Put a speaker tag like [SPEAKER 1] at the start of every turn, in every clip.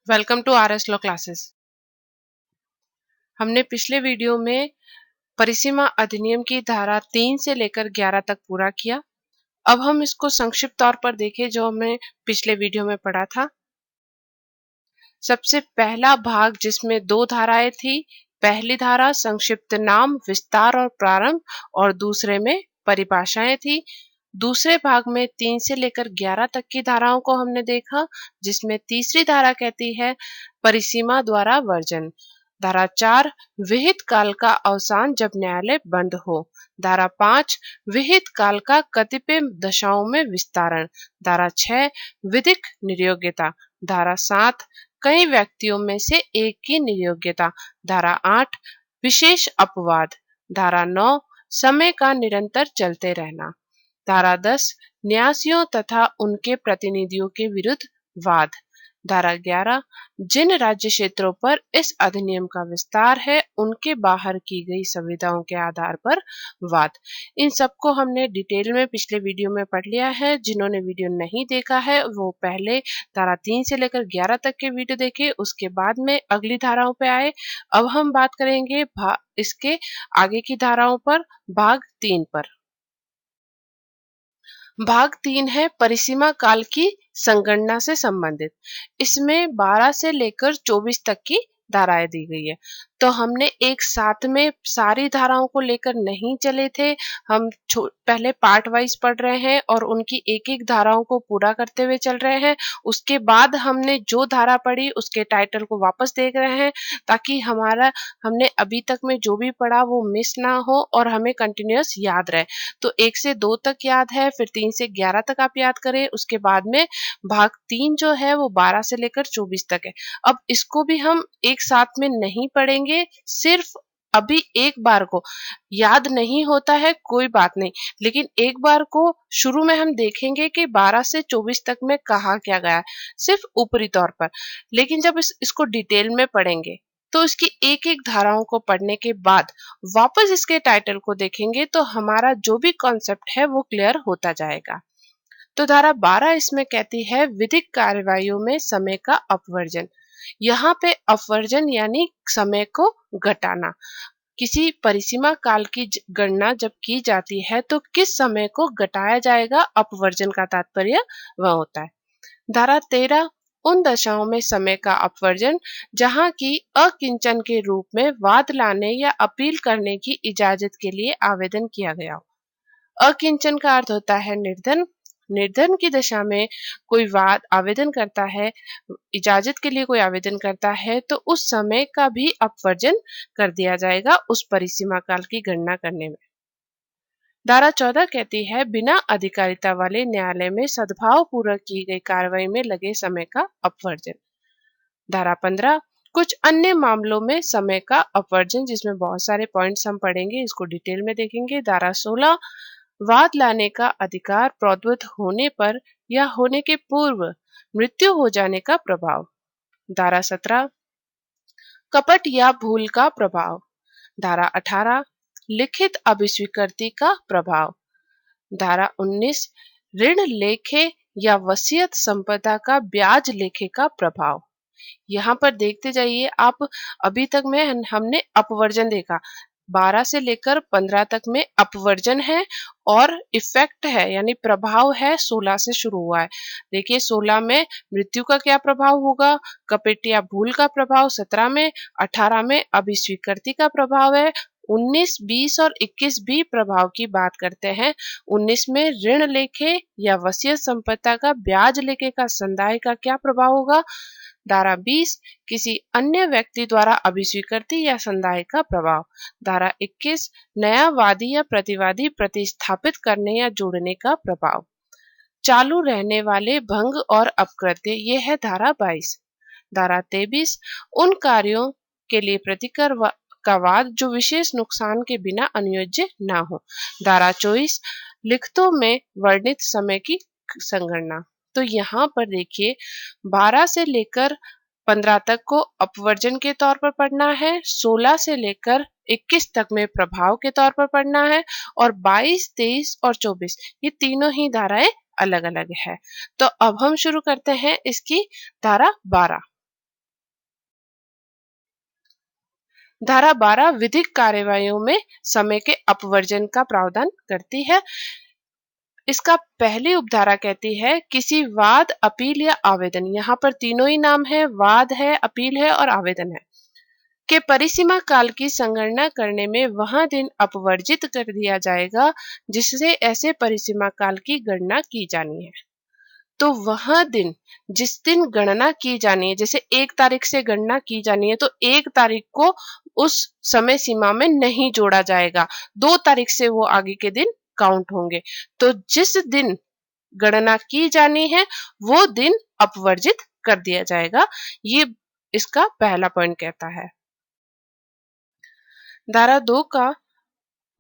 [SPEAKER 1] Welcome to R S law classes. हमने पिछले video में परिसीमा अधिनियम की धारा 3 से लेकर 11 तक पूरा किया। अब हम इसको संक्षिप्त तौर पर देखें जो हमने पिछले वीडियो में पढ़ा था। सबसे पहला भाग जिसमें 2 धाराएं थी। पहली धारा संक्षिप्त नाम, विस्तार और प्रारंभ और दूसरे में परिभाषाएं थी। दूसरे भाग में 3 से लेकर 11 तक की धाराओं को हमने देखा, जिसमें तीसरी धारा कहती है परिसीमा द्वारा वर्जन। धारा 4 विहित काल का अवसान जब न्यायालय बंद हो। धारा 5 विहित काल का कतिपय दशाओं में विस्तारण। धारा 6 विधिक नियोग्यता। धारा 7 कई व्यक्तियों में से एक की नियोग्यता। धारा 8 विशेष अपवाद। धारा 9 समय का निरंतर चलते रहना। धारा 10 न्यासियों तथा उनके प्रतिनिधियों के विरुद्ध वाद। धारा 11 जिन राज्य क्षेत्रों पर इस अधिनियम का विस्तार है उनके बाहर की गई संविधाओं के आधार पर वाद। इन सबको हमने डिटेल में पिछले वीडियो में पढ़ लिया है। जिन्होंने वीडियो नहीं देखा है वो पहले धारा 3 से लेकर 11 तक के वीडियो देखे, उसके बाद में अगली धाराओं पे आए। अब हम बात करेंगे इसके आगे की धाराओं पर, भाग 3 पर। भाग 3 है परिसीमा काल की संगणना से संबंधित। इसमें 12 से लेकर 24 तक की धाराएं दी गई है। तो हमने एक साथ में सारी धाराओं को लेकर नहीं चले थे। हम पहले पार्ट वाइज पढ़ रहे हैं और उनकी एक एक धाराओं को पूरा करते हुए चल रहे हैं। उसके बाद हमने जो धारा पढ़ी उसके टाइटल को वापस देख रहे हैं, ताकि हमने अभी तक में जो भी पढ़ा वो मिस ना हो और हमें कंटिन्यूअस याद रहे। तो 1 से 2 तक याद है, फिर 3 से 11 तक आप याद करें। उसके बाद में भाग 3 जो है वो 12 से लेकर 24 तक है। अब इसको भी हम एक साथ में नहीं पढ़ेंगे, सिर्फ अभी एक बार को याद नहीं होता है कोई बात नहीं, लेकिन एक बार को शुरू में हम देखेंगे कि 12 से 24 तक में कहा क्या गया है, सिर्फ ऊपरी तौर पर। लेकिन जब इसको डिटेल में पढ़ेंगे तो इसकी एक एक धाराओं को पढ़ने के बाद वापस इसके टाइटल को देखेंगे तो हमारा जो भी कॉन्सेप्ट है वो क्लियर होता जाएगा। तो धारा 12 इसमें कहती है विधिक कार्यवाहियों में समय का अपवर्जन। यहाँ पे अपवर्जन यानी समय को घटाना। किसी परिसीमा काल की गणना जब की जाती है तो किस समय को घटाया जाएगा, अपवर्जन का तात्पर्य वह होता है। धारा 13 उन दशाओं में समय का अपवर्जन जहां की अकिंचन के रूप में वाद लाने या अपील करने की इजाजत के लिए आवेदन किया गया हो। अकिंचन का अर्थ होता है निर्धन। निर्धन की दशा में कोई वाद आवेदन करता है, इजाजत के लिए कोई आवेदन करता है, तो उस समय का भी अपवर्जन कर दिया जाएगा उस परिसीमा काल की गणना करने में। धारा 14 कहती है बिना अधिकारिता वाले न्यायालय में सद्भाव पूर्वक की गई कार्रवाई में लगे समय का अपवर्जन। धारा 15 कुछ अन्य मामलों में समय का अपवर्जन, जिसमें बहुत सारे पॉइंट्स हम पढ़ेंगे, इसको डिटेल में देखेंगे। धारा 16 वाद लाने का अधिकार प्रौद्वत होने पर या होने के पूर्व मृत्यु हो जाने का प्रभाव। धारा 17 कपट या भूल का प्रभाव। धारा 18 लिखित अभिस्वीकृति का प्रभाव। धारा 19 ऋण लेखे या वसीयत संपदा का ब्याज लेखे का प्रभाव। यहाँ पर देखते जाइए आप, अभी तक में हमने अपवर्जन देखा, 12 से लेकर 15 तक में अपवर्जन है और इफेक्ट है यानी प्रभाव है 16 से शुरू हुआ है। देखिए 16 में मृत्यु का क्या प्रभाव होगा, कपट या भूल का प्रभाव 17 में, 18 में अभिस्वीकृति का प्रभाव है, 19, 20 और 21 भी प्रभाव की बात करते हैं। 19 में ऋण लेखे या वसीयत संपदा का ब्याज लेखे का संदाय का क्या प्रभाव होगा। धारा 20 किसी अन्य व्यक्ति द्वारा अभिस्वीकृति या संदाय का प्रभाव। धारा 21 नया वादी या प्रतिवादी प्रतिस्थापित करने या जोड़ने का प्रभाव। चालू रहने वाले भंग और अपकृत्य, ये है धारा 22। धारा 23 उन कार्यों के लिए प्रतिकर का वाद जो विशेष नुकसान के बिना अनुयोज्य ना हो। धारा 24 लिखतों में वर्णित समय की संगणना। तो यहाँ पर देखिए 12 से लेकर 15 तक को अपवर्जन के तौर पर पढ़ना है, 16 से लेकर 21 तक में प्रभाव के तौर पर पढ़ना है, और 22, 23 और 24 ये तीनों ही धाराएं अलग अलग है। तो अब हम शुरू करते हैं इसकी धारा 12। धारा 12 विधिक कार्यवाहियों में समय के अपवर्जन का प्रावधान करती है। इसका पहली उपधारा कहती है किसी वाद, अपील या आवेदन, यहाँ पर तीनों ही नाम है, वाद है, अपील है और आवेदन है, के परिसीमा काल की संगणना करने में वह दिन अपवर्जित कर दिया जाएगा जिससे ऐसे परिसीमा काल की गणना की जानी है। तो वह दिन जिस दिन गणना की जानी है, जैसे 1 तारीख से गणना की जानी है तो 1 तारीख को उस समय सीमा में नहीं जोड़ा जाएगा, 2 तारीख से वो आगे के दिन काउंट होंगे। तो जिस दिन गणना की जानी है वो दिन अपवर्जित कर दिया जाएगा। ये इसका पहला पॉइंट कहता है। धारा 2 का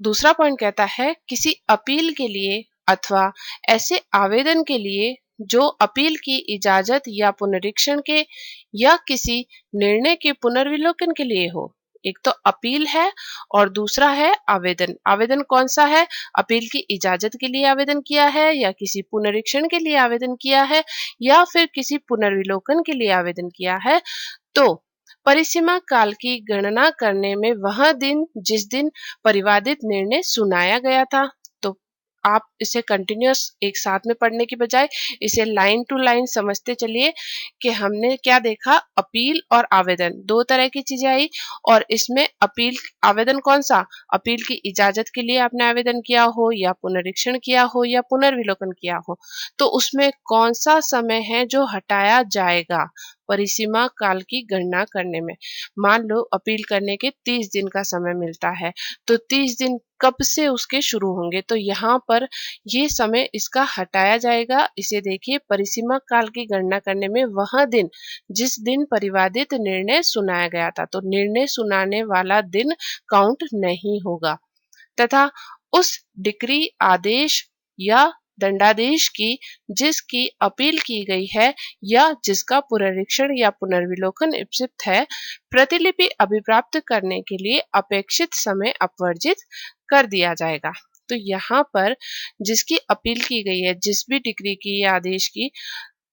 [SPEAKER 1] दूसरा पॉइंट कहता है किसी अपील के लिए अथवा ऐसे आवेदन के लिए जो अपील की इजाजत या पुनरीक्षण के या किसी निर्णय के पुनर्विलोकन के लिए हो। एक तो अपील है और दूसरा है आवेदन। आवेदन कौन सा है? अपील की इजाजत के लिए आवेदन किया है या किसी पुनरीक्षण के लिए आवेदन किया है या फिर किसी पुनर्विलोकन के लिए आवेदन किया है। तो परिसीमा काल की गणना करने में वह दिन जिस दिन परिवादित निर्णय सुनाया गया था। तो आप इसे कंटिन्यूअस एक साथ में पढ़ने की बजाय इसे लाइन टू लाइन समझते चलिए कि हमने क्या देखा, अपील और आवेदन, दो तरह की चीजें आई। और इसमें अपील आवेदन कौन सा? अपील की इजाजत के लिए आपने आवेदन किया हो या पुनरीक्षण किया हो या पुनर्विलोकन किया हो, तो उसमें कौन सा समय है जो हटाया जाएगा परिसीमा काल की गणना करने में। मान लो अपील करने के 30 दिन का समय मिलता है, तो 30 दिन कब से उसके शुरू होंगे, तो यहाँ पर ये समय इसका हटाया जाएगा। इसे देखिए, परिसीमा काल की गणना करने में वह दिन जिस दिन परिवादित निर्णय सुनाया गया था, तो निर्णय सुनाने वाला दिन काउंट नहीं होगा तथा उस डिक्री, आदेश या दंडादेश की जिसकी अपील की गई है या जिसका पुनरीक्षण या पुनर्विलोकन इप्सित है, प्रतिलिपि अभिप्राप्त करने के लिए अपेक्षित समय अपवर्जित कर दिया जाएगा। तो यहाँ पर जिसकी अपील की गई है, जिस भी डिक्री की या आदेश की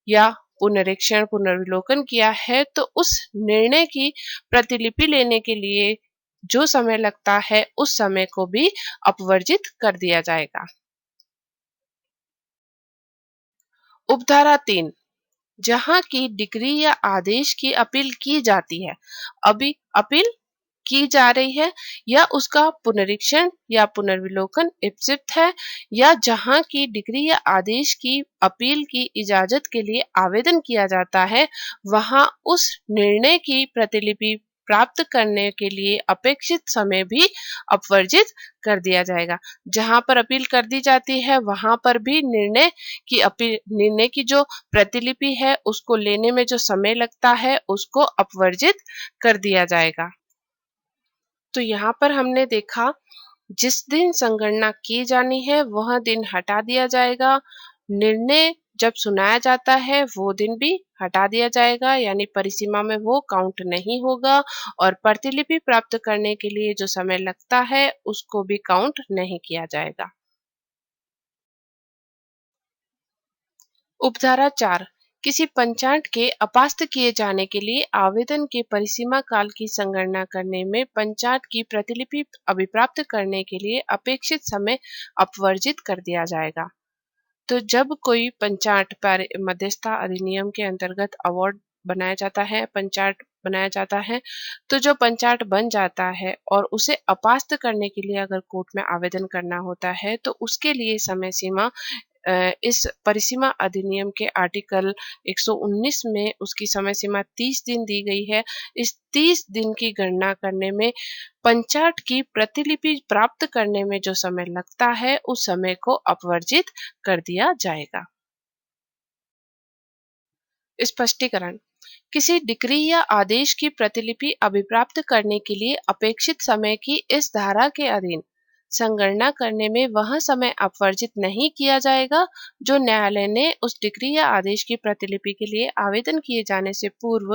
[SPEAKER 1] या पुनरीक्षण पुनर्विलोकन किया है, तो उस निर्णय की प्रतिलिपि लेने के लिए जो समय लगता है उस समय को भी अपवर्जित कर दिया जाएगा। उपधारा 3, जहां की डिक्री या आदेश की अपील की जाती है, अभी अपील की जा रही है या उसका पुनरीक्षण या पुनर्विलोकन इप्सित है या जहां की डिक्री या आदेश की अपील की इजाजत के लिए आवेदन किया जाता है, वहां उस निर्णय की प्रतिलिपि प्राप्त करने के लिए अपेक्षित समय भी अपवर्जित कर दिया जाएगा। जहां पर अपील कर दी जाती है वहां पर भी निर्णय की जो प्रतिलिपि है उसको लेने में जो समय लगता है उसको अपवर्जित कर दिया जाएगा। तो यहाँ पर हमने देखा, जिस दिन संगणना की जानी है वह दिन हटा दिया जाएगा, निर्णय जब सुनाया जाता है वो दिन भी हटा दिया जाएगा, यानी परिसीमा में वो काउंट नहीं होगा, और प्रतिलिपि प्राप्त करने के लिए जो समय लगता है उसको भी काउंट नहीं किया जाएगा। उपधारा 4, किसी पंचाट के अपास्त किए जाने के लिए आवेदन के परिसीमा काल की संगणना करने में पंचाट की प्रतिलिपि अभिप्राप्त करने के लिए अपेक्षित समय अपवर्जित कर दिया जाएगा। तो जब कोई पंचाट मध्यस्थता अधिनियम के अंतर्गत अवार्ड बनाया जाता है, पंचाट बनाया जाता है, तो जो पंचाट बन जाता है और उसे अपास्त करने के लिए अगर कोर्ट में आवेदन करना होता है तो उसके लिए समय सीमा इस परिसीमा अधिनियम के आर्टिकल 119 में उसकी समय सीमा 30 दिन दी गई है। इस 30 दिन की गणना करने में पंचाट की प्रतिलिपि प्राप्त करने में जो समय लगता है उस समय को अपवर्जित कर दिया जाएगा। स्पष्टीकरण, किसी डिक्री या आदेश की प्रतिलिपि अभिप्राप्त करने के लिए अपेक्षित समय की इस धारा के अधीन संगणना करने में वह समय अपवर्जित नहीं किया जाएगा जो न्यायालय ने उस डिक्री या आदेश की प्रतिलिपि के लिए आवेदन किए जाने से पूर्व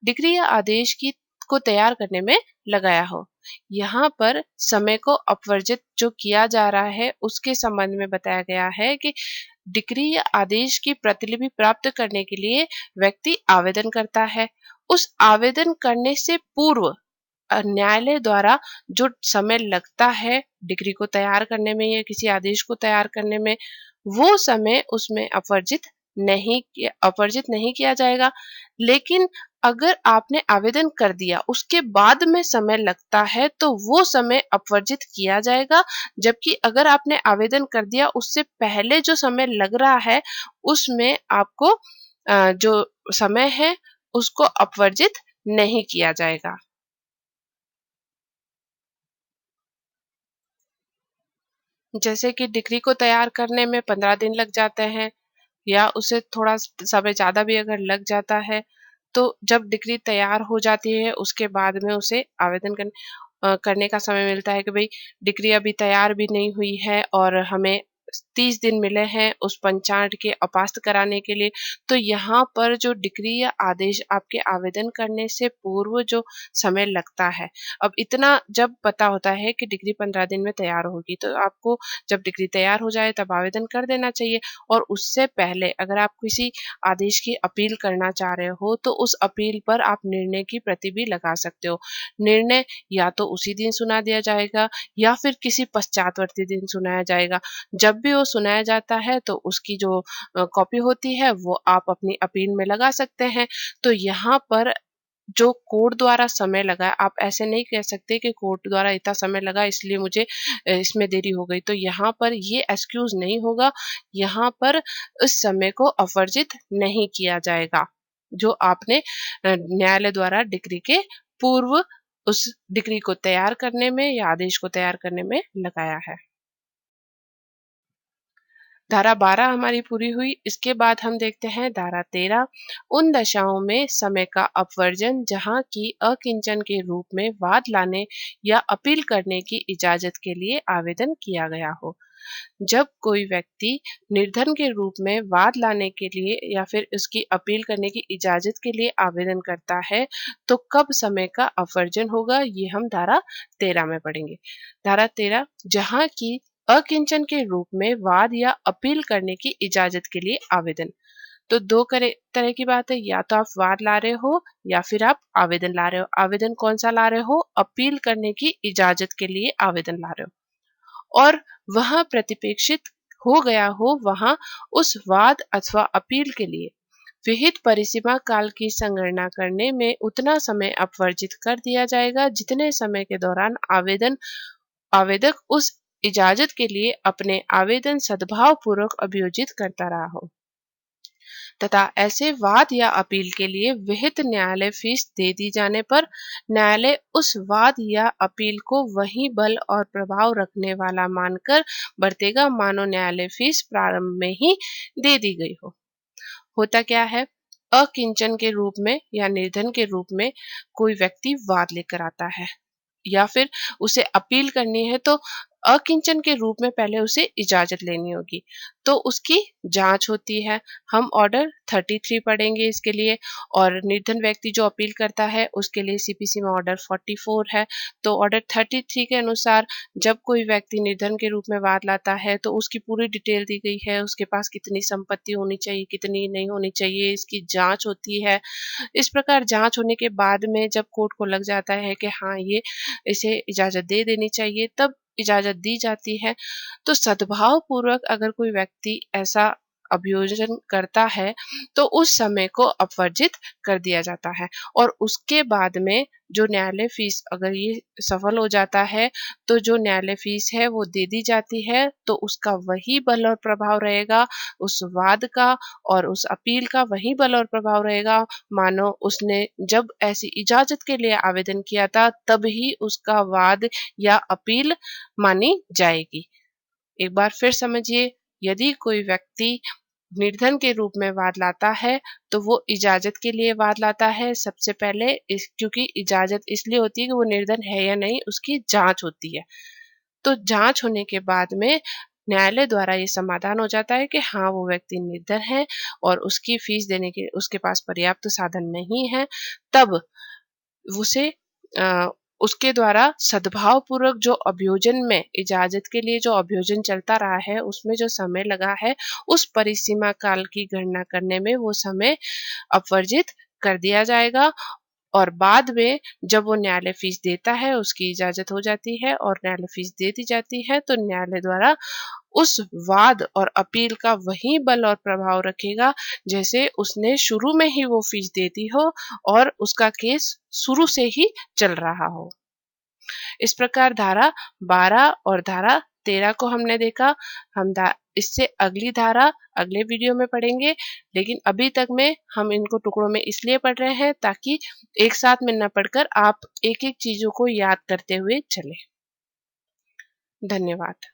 [SPEAKER 1] डिक्री या आदेश की को तैयार करने में लगाया हो। यहाँ पर समय को अपवर्जित जो किया जा रहा है उसके संबंध में बताया गया है कि डिक्री या आदेश की प्रतिलिपि प्राप्त करने के लिए व्यक्ति आवेदन करता है। उस आवेदन करने से पूर्व न्यायालय द्वारा जो समय लगता है डिग्री को तैयार करने में या किसी आदेश को तैयार करने में, वो समय उसमें अपवर्जित नहीं किया जाएगा। लेकिन अगर आपने आवेदन कर दिया, उसके बाद में समय लगता है, तो वो समय अपवर्जित किया जाएगा। जबकि अगर आपने आवेदन कर दिया, उससे पहले जो समय लग रहा है, उसमें आपको जो समय है, उसको अपवर्जित नहीं किया जाएगा। जैसे कि डिग्री को तैयार करने में 15 दिन लग जाते हैं या उससे थोड़ा समय ज़्यादा भी अगर लग जाता है, तो जब डिग्री तैयार हो जाती है, उसके बाद में उसे करने का समय मिलता है कि भई डिग्री अभी तैयार भी नहीं हुई है और हमें 30 दिन मिले हैं उस पंचांग के अपास्त कराने के लिए। तो यहाँ पर जो डिग्री या आदेश आपके आवेदन करने से पूर्व जो समय लगता है, अब इतना जब पता होता है कि डिग्री 15 दिन में तैयार होगी, तो आपको जब डिग्री तैयार हो जाए तब आवेदन कर देना चाहिए। और उससे पहले अगर आप किसी आदेश की अपील करना चाह रहे हो, तो उस अपील पर आप निर्णय की प्रति भी लगा सकते हो। निर्णय या तो उसी दिन सुना दिया जाएगा या फिर किसी पश्चातवर्ती दिन सुनाया जाएगा। जब भी वो सुनाया जाता है, तो उसकी जो कॉपी होती है, वो आप अपनी अपील में लगा सकते हैं। तो यहाँ पर जो कोर्ट द्वारा समय लगा है, आप ऐसे नहीं कह सकते कि कोर्ट द्वारा इतना समय लगा इसलिए मुझे इसमें देरी हो गई। तो यहाँ पर ये एक्सक्यूज़ नहीं होगा, यहाँ पर उस समय को अपवर्जित नहीं किया जाएगा, जो आपने न्यायालय द्वारा डिग्री के पूर्व उस डिग्री को तैयार करने में या आदेश को तैयार करने में लगाया है। धारा 12 हमारी पूरी हुई। इसके बाद हम देखते हैं धारा 13। उन दशाओं में समय का अपवर्जन जहाँ की अकिंचन के रूप में वाद लाने या अपील करने की इजाजत के लिए आवेदन किया गया हो। जब कोई व्यक्ति निर्धन के रूप में वाद लाने के लिए या फिर उसकी अपील करने की इजाजत के लिए आवेदन करता है, तो कब समय का अपवर्जन होगा, ये हम धारा 13 में पढ़ेंगे। धारा 13, जहाँ की अकिंचन के रूप में वाद या अपील करने की इजाजत के लिए आवेदन। तो तरह की बात है, या तो आप वाद ला रहे हो या फिर आप आवेदन ला रहे हो। आवेदन कौन सा ला रहे हो? अपील करने की इजाजत के लिए आवेदन ला रहे हो। और वह प्रतिपेक्षित हो गया हो, वहां उस वाद अथवा अपील के लिए विहित परिसीमा काल की संगणना करने में उतना समय अपवर्जित कर दिया जाएगा जितने समय के दौरान आवेदक उस इजाजत के लिए अपने आवेदन सद्भाव पूर्वक अभियोजित करता रहा हो, तथा ऐसे वाद या अपील के लिए विहित न्यायालय फीस दे दी जाने पर न्यायालय उस वाद या अपील को वही बल और प्रभाव रखने वाला मानकर बरतेगा मानो न्यायालय फीस प्रारंभ में ही दे दी गई हो। होता क्या है, अकिंचन के रूप में या निर्धन के रूप में कोई व्यक्ति वाद लेकर आता है या फिर उसे अपील करनी है, तो अकिंचन के रूप में पहले उसे इजाजत लेनी होगी, तो उसकी जांच होती है। हम ऑर्डर 33 पढ़ेंगे इसके लिए। और निर्धन व्यक्ति जो अपील करता है उसके लिए सीपीसी में ऑर्डर 44 है। तो ऑर्डर 33 के अनुसार जब कोई व्यक्ति निर्धन के रूप में वाद लाता है, तो उसकी पूरी डिटेल दी गई है, उसके पास कितनी संपत्ति होनी चाहिए, कितनी नहीं होनी चाहिए, इसकी जांच होती है। इस प्रकार जांच होने के बाद में जब कोर्ट को लग जाता है कि हाँ, ये इसे इजाज़त दे देनी चाहिए, तब इजाज़त दी जाती है। तो सद्भाव पूर्वक अगर कोई व्यक्ति ऐसा अभियोजन करता है, तो उस समय को अपवर्जित कर दिया जाता है। और उसके बाद में जो न्यायालय फीस, अगर ये सफल हो जाता है, तो जो न्यायालय फीस है वो दे दी जाती है, तो उसका वही बल और प्रभाव रहेगा, उस वाद का और उस अपील का वही बल और प्रभाव रहेगा मानो उसने जब ऐसी इजाजत के लिए आवेदन किया था, तब ही उसका वाद या अपील मानी जाएगी। एक बार फिर समझिए, यदि कोई व्यक्ति निर्धन के रूप में वाद लाता है, तो वो इजाजत के लिए वाद लाता है। सबसे पहले क्योंकि इजाजत इसलिए होती है कि वो निर्धन है या नहीं, उसकी जांच होती है। तो जांच होने के बाद में न्यायालय द्वारा ये समाधान हो जाता है कि हाँ, वो व्यक्ति निर्धन है और उसकी फीस देने के उसके पास पर्याप्त साधन नहीं है, तब उसे अ, उसके द्वारा सद्भाव पूर्वक जो अभियोजन में इजाजत के लिए जो अभियोजन चलता रहा है, उसमें जो समय लगा है, उस परिसीमा काल की गणना करने में वो समय अपवर्जित कर दिया जाएगा। और बाद में जब वो न्यायालय फीस देता है, उसकी इजाज़त हो जाती है और न्यायालय फीस दे दी जाती है, तो न्यायालय द्वारा उस वाद और अपील का वही बल और प्रभाव रखेगा जैसे उसने शुरू में ही वो फीस दे दी हो और उसका केस शुरू से ही चल रहा हो। इस प्रकार धारा 12 और धारा 13 को हमने देखा। हम इससे अगली धारा अगले वीडियो में पढ़ेंगे, लेकिन अभी तक में हम इनको टुकड़ों में इसलिए पढ़ रहे हैं ताकि एक साथ में न पढ़कर आप एक-एक चीज़ों को याद करते हुए चलें। धन्यवाद।